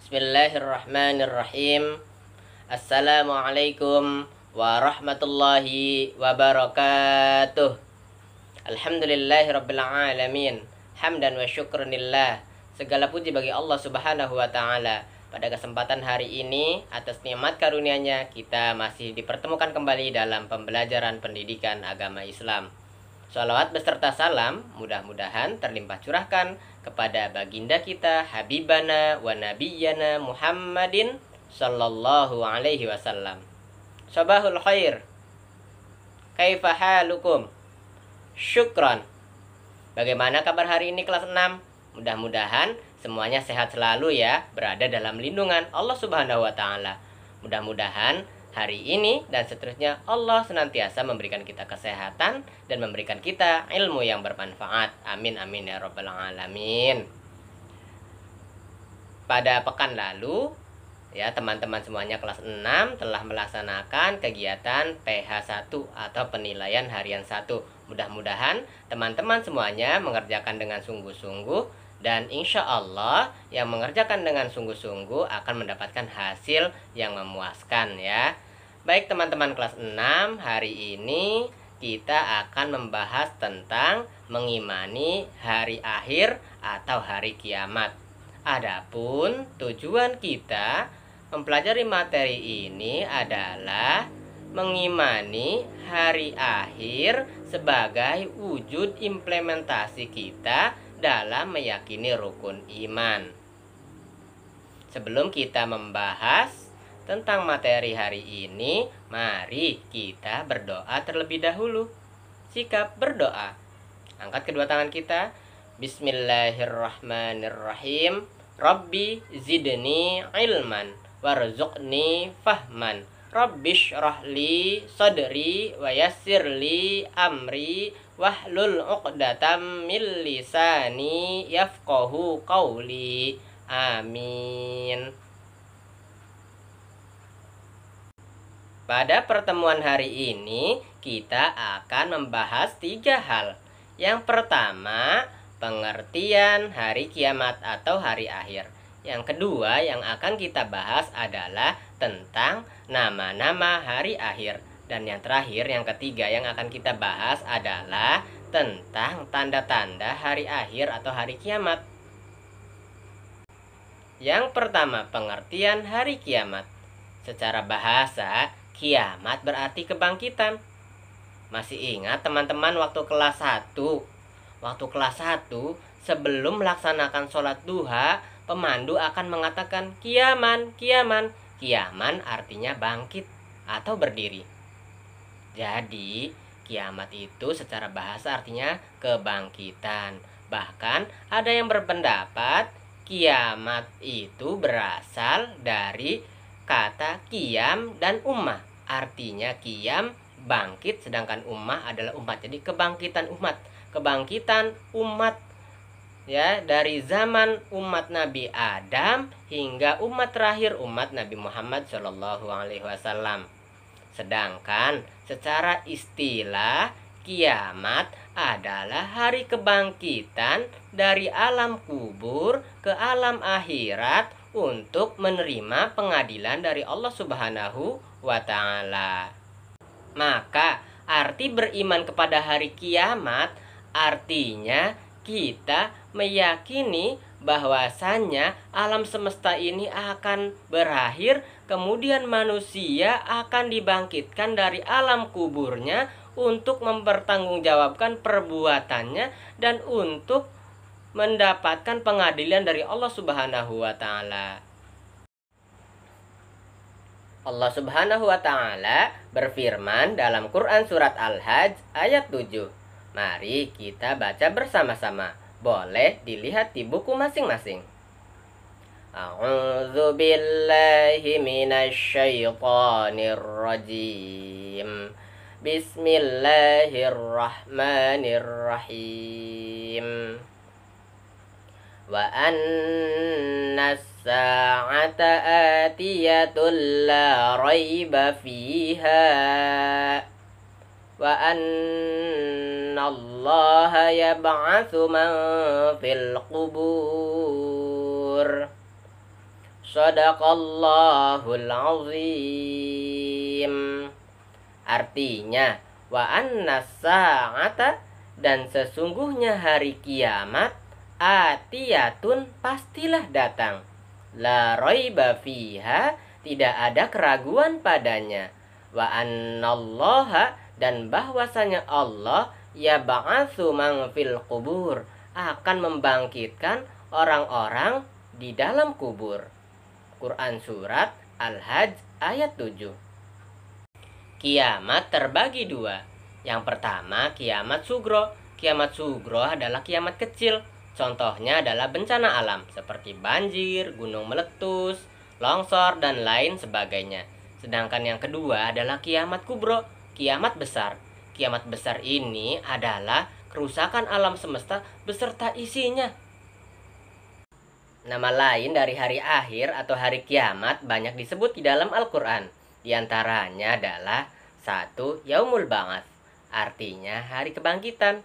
Bismillahirrahmanirrahim. Assalamualaikum warahmatullahi wabarakatuh. Alhamdulillahirabbil alamin. Hamdan wa syukranillah. Segala puji bagi Allah Subhanahu wa taala. Pada kesempatan hari ini, atas nikmat karunia-Nya, kita masih dipertemukan kembali dalam pembelajaran pendidikan agama Islam. Shalawat beserta salam mudah-mudahan terlimpah curahkan kepada baginda kita Habibana wa Nabiyyana Muhammadin sallallahu alaihi wasallam. Sabahul khair. Kaifa halukum? Syukran. Bagaimana kabar hari ini kelas 6? Mudah-mudahan semuanya sehat selalu ya, berada dalam lindungan Allah Subhanahu wa taala. Mudah-mudahan hari ini dan seterusnya Allah senantiasa memberikan kita kesehatan dan memberikan kita ilmu yang bermanfaat. Amin amin ya rabbal alamin. Pada pekan lalu ya, teman-teman semuanya kelas 6 telah melaksanakan kegiatan PH1 atau penilaian harian 1. Mudah-mudahan teman-teman semuanya mengerjakan dengan sungguh-sungguh, dan insya Allah yang mengerjakan dengan sungguh-sungguh akan mendapatkan hasil yang memuaskan ya. Baik teman-teman kelas 6, hari ini kita akan membahas tentang mengimani hari akhir atau hari kiamat. Adapun tujuan kita mempelajari materi ini adalah mengimani hari akhir sebagai wujud implementasi kita dalam meyakini rukun iman. Sebelum kita membahas tentang materi hari ini, mari kita berdoa terlebih dahulu. Sikap berdoa. Angkat kedua tangan kita. Bismillahirrahmanirrahim. Rabbi zidni ilman warzuqni fahman. Rabbish rahli sadri wa yassirli amri wahlul uqdatam min lisani yafqahu qawli. Amin. Pada pertemuan hari ini kita akan membahas 3 hal. Yang pertama, pengertian hari kiamat atau hari akhir. Yang kedua yang akan kita bahas adalah tentang nama-nama hari akhir. Dan yang terakhir, yang ketiga yang akan kita bahas adalah tentang tanda-tanda hari akhir atau hari kiamat. Yang pertama, pengertian hari kiamat. Secara bahasa, kiamat berarti kebangkitan. Masih ingat teman-teman waktu kelas 1? Waktu kelas 1, sebelum melaksanakan sholat duha, pemandu akan mengatakan kiaman, kiaman. Kiaman artinya bangkit atau berdiri. Jadi, kiamat itu secara bahasa artinya kebangkitan. Bahkan ada yang berpendapat kiamat itu berasal dari kata qiyam dan ummah. Artinya qiyam bangkit, sedangkan ummah adalah umat. Jadi kebangkitan umat, kebangkitan umat ya, dari zaman umat Nabi Adam hingga umat terakhir umat Nabi Muhammad Shallallahu alaihi wasallam. Sedangkan secara istilah kiamat adalah hari kebangkitan dari alam kubur ke alam akhirat untuk menerima pengadilan dari Allah Subhanahu wa taala. Maka arti beriman kepada hari kiamat artinya kita meyakini bahwasannya alam semesta ini akan berakhir, kemudian manusia akan dibangkitkan dari alam kuburnya untuk mempertanggungjawabkan perbuatannya dan untuk mendapatkan pengadilan dari Allah Subhanahu wa taala. Allah Subhanahu wa taala berfirman dalam Quran surat Al-Hajj ayat 7. Mari kita baca bersama-sama. Boleh dilihat di buku masing-masing. A'udzu billahi minasyaitonir rajim. Bismillahirrahmanirrahim. Wa annas sa'ata atiyatul la raiba fiha. Wa annallaha yab'atsu man fil qubur. Shadaqallahul azim. Artinya, wa anna sa'ata, dan sesungguhnya hari kiamat, atiyatun, pastilah datang. La raiba fiha, tidak ada keraguan padanya. Wa annallaha, dan bahwasanya Allah ya ba'atsu man fil qubur, akan membangkitkan orang-orang di dalam kubur. Quran Surat Al-Hajj ayat 7. Kiamat terbagi dua. Yang pertama, kiamat sugro. Kiamat sugro adalah kiamat kecil. Contohnya adalah bencana alam seperti banjir, gunung meletus, longsor, dan lain sebagainya. Sedangkan yang kedua adalah kiamat kubro, kiamat besar. Kiamat besar ini adalah kerusakan alam semesta beserta isinya. Nama lain dari hari akhir atau hari kiamat banyak disebut di dalam Al-Quran. Di antaranya adalah 1. Yaumul Ba'ats, artinya hari kebangkitan.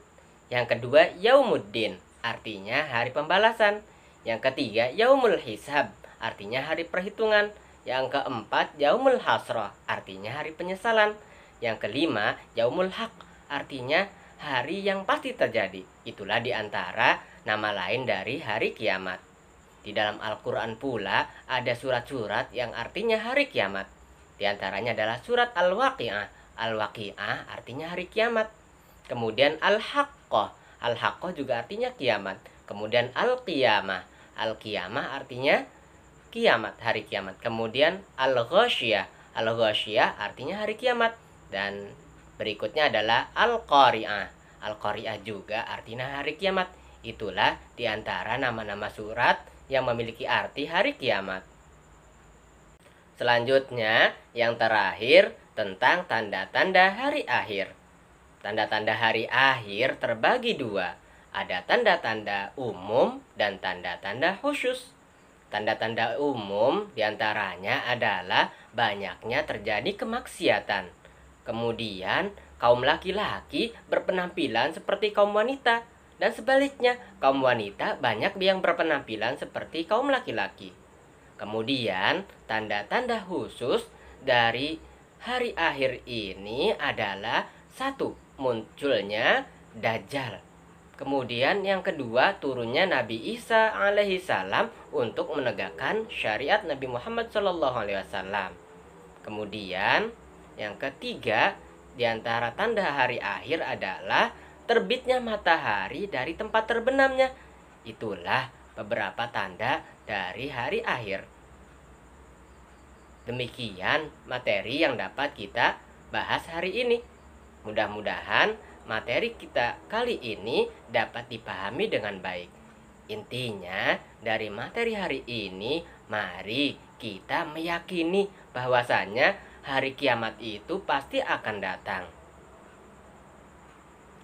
Yang kedua, Yaumuddin, artinya hari pembalasan. Yang ketiga, Yaumul Hisab, artinya hari perhitungan. Yang keempat, Yaumul Hasrah, artinya hari penyesalan. Yang kelima, Yaumul Haq, artinya hari yang pasti terjadi. Itulah di antara nama lain dari hari kiamat. Di dalam Al-Quran pula ada surat-surat yang artinya hari kiamat. Di antaranya adalah surat Al-Waqi'ah. Al-Waqi'ah artinya hari kiamat. Kemudian Al-Haqqah. Al-Haqqah juga artinya kiamat. Kemudian Al-Qiyamah. Al-Qiyamah artinya kiamat, hari kiamat. Kemudian Al-Ghasyiyah. Al-Ghasyiyah artinya hari kiamat. Dan berikutnya adalah Al-Qari'ah. Al-Qari'ah juga artinya hari kiamat. Itulah di antara nama-nama surat yang memiliki arti hari kiamat. Selanjutnya, yang terakhir tentang tanda-tanda hari akhir. Tanda-tanda hari akhir terbagi dua. Ada tanda-tanda umum dan tanda-tanda khusus. Tanda-tanda umum diantaranya adalah banyaknya terjadi kemaksiatan. Kemudian, kaum laki-laki berpenampilan seperti kaum wanita. Dan sebaliknya, kaum wanita banyak yang berpenampilan seperti kaum laki-laki. Kemudian, tanda-tanda khusus dari hari akhir ini adalah 1. Munculnya Dajjal. Kemudian yang kedua, turunnya Nabi Isa alaihissalam untuk menegakkan syariat Nabi Muhammad SAW. Kemudian yang ketiga, di antara tanda hari akhir adalah terbitnya matahari dari tempat terbenamnya. Itulah beberapa tanda dari hari akhir. Demikian materi yang dapat kita bahas hari ini. Mudah-mudahan materi kita kali ini dapat dipahami dengan baik. Intinya, dari materi hari ini, mari kita meyakini bahwasannya hari kiamat itu pasti akan datang.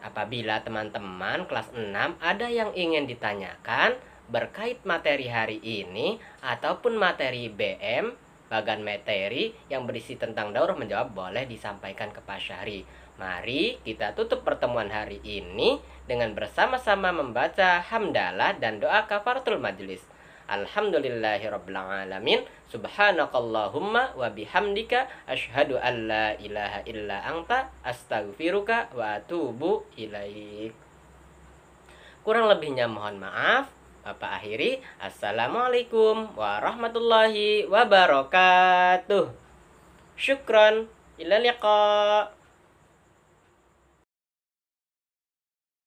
Apabila teman-teman kelas 6 ada yang ingin ditanyakan berkait materi hari ini ataupun materi BM, bagan materi yang berisi tentang daurah menjawab, boleh disampaikan ke Pak Syahri. Mari kita tutup pertemuan hari ini dengan bersama-sama membaca hamdalah dan doa kafaratul majlis. Alhamdulillahirrabbilalamin. Subhanakallahumma wa bihamdika asyhadu an la ilaha illa anta astaghfiruka wa atubu ilaik. Kurang lebihnya mohon maaf. Bapak akhiri. Assalamualaikum warahmatullahi wabarakatuh. Syukran. Ila liqa.